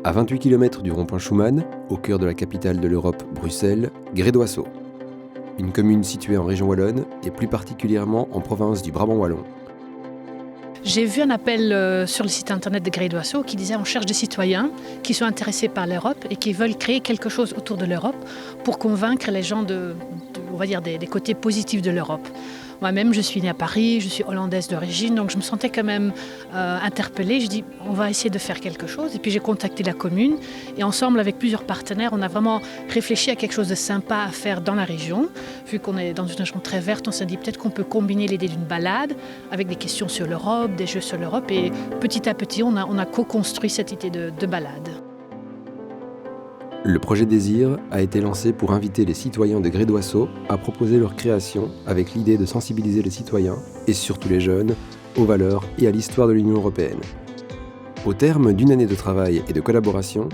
À 28 km du rond-point Schuman, au cœur de la capitale de l'Europe, Bruxelles, Grédoisseau. Une commune située en région wallonne et plus particulièrement en province du Brabant wallon. J'ai vu un appel sur le site internet de Grédoisseau qui disait on cherche des citoyens qui sont intéressés par l'Europe et qui veulent créer quelque chose autour de l'Europe pour convaincre les gens on va dire des côtés positifs de l'Europe. Moi-même, je suis née à Paris, je suis hollandaise d'origine, donc je me sentais quand même interpellée. Je dis, on va essayer de faire quelque chose. Et puis j'ai contacté la commune et ensemble, avec plusieurs partenaires, on a vraiment réfléchi à quelque chose de sympa à faire dans la région. Vu qu'on est dans une région très verte, on s'est dit peut-être qu'on peut combiner l'idée d'une balade avec des questions sur l'Europe, des jeux sur l'Europe. Et petit à petit, on a co-construit cette idée de balade. Le projet Désir a été lancé pour inviter les citoyens de Grédoisseau à proposer leur création avec l'idée de sensibiliser les citoyens, et surtout les jeunes, aux valeurs et à l'histoire de l'Union européenne. Au terme d'une année de travail et de collaboration,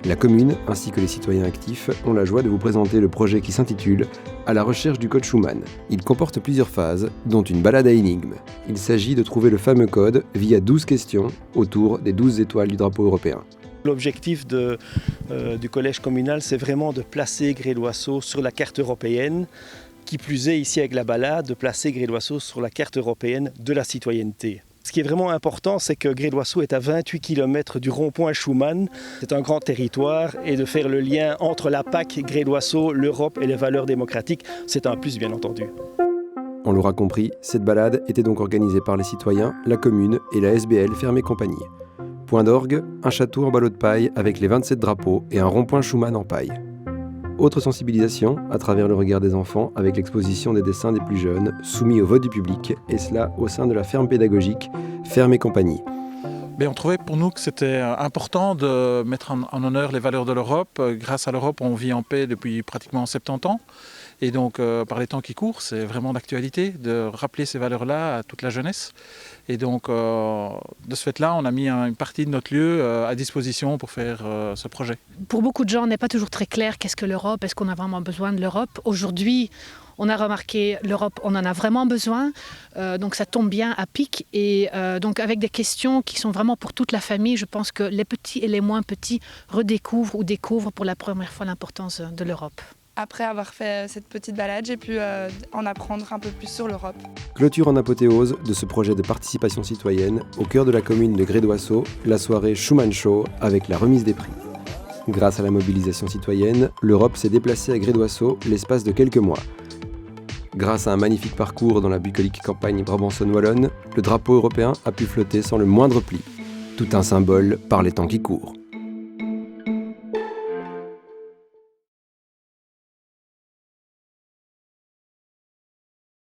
la commune ainsi que les citoyens actifs ont la joie de vous présenter le projet qui s'intitule « À la recherche du code Schuman ». Il comporte plusieurs phases, dont une balade à énigmes. Il s'agit de trouver le fameux code via 12 questions autour des 12 étoiles du drapeau européen. L'objectif du collège communal, c'est vraiment de placer Grédoisseau sur la carte européenne. Qui plus est, ici avec la balade, de placer Grédoisseau sur la carte européenne de la citoyenneté. Ce qui est vraiment important, c'est que Grédoisseau est à 28 km du rond-point Schuman. C'est un grand territoire et de faire le lien entre la PAC, Grédoisseau, l'Europe et les valeurs démocratiques, c'est un plus bien entendu. On l'aura compris, cette balade était donc organisée par les citoyens, la commune et la SBL Fermé Compagnie. Point d'orgue, un château en ballot de paille avec les 27 drapeaux et un rond-point Schuman en paille. Autre sensibilisation à travers le regard des enfants avec l'exposition des dessins des plus jeunes soumis au vote du public, et cela au sein de la ferme pédagogique Fermé Compagnie. On trouvait pour nous que c'était important de mettre en honneur les valeurs de l'Europe. Grâce à l'Europe, on vit en paix depuis pratiquement 70 ans. Et donc, par les temps qui courent, c'est vraiment d'actualité de rappeler ces valeurs-là à toute la jeunesse. Et donc, de ce fait-là, on a mis une partie de notre lieu à disposition pour faire ce projet. Pour beaucoup de gens, il n'est pas toujours très clair qu'est-ce que l'Europe, est-ce qu'on a vraiment besoin de l'Europe. Aujourd'hui, on a remarqué l'Europe, on en a vraiment besoin, donc ça tombe bien à pic. Et donc avec des questions qui sont vraiment pour toute la famille, je pense que les petits et les moins petits redécouvrent ou découvrent pour la première fois l'importance de l'Europe. Après avoir fait cette petite balade, j'ai pu en apprendre un peu plus sur l'Europe. Clôture en apothéose de ce projet de participation citoyenne au cœur de la commune de Grédoisseau, la soirée Schuman Show avec la remise des prix. Grâce à la mobilisation citoyenne, l'Europe s'est déplacée à Grédoisseau l'espace de quelques mois. Grâce à un magnifique parcours dans la bucolique campagne brabançonne-wallonne, le drapeau européen a pu flotter sans le moindre pli. Tout un symbole par les temps qui courent.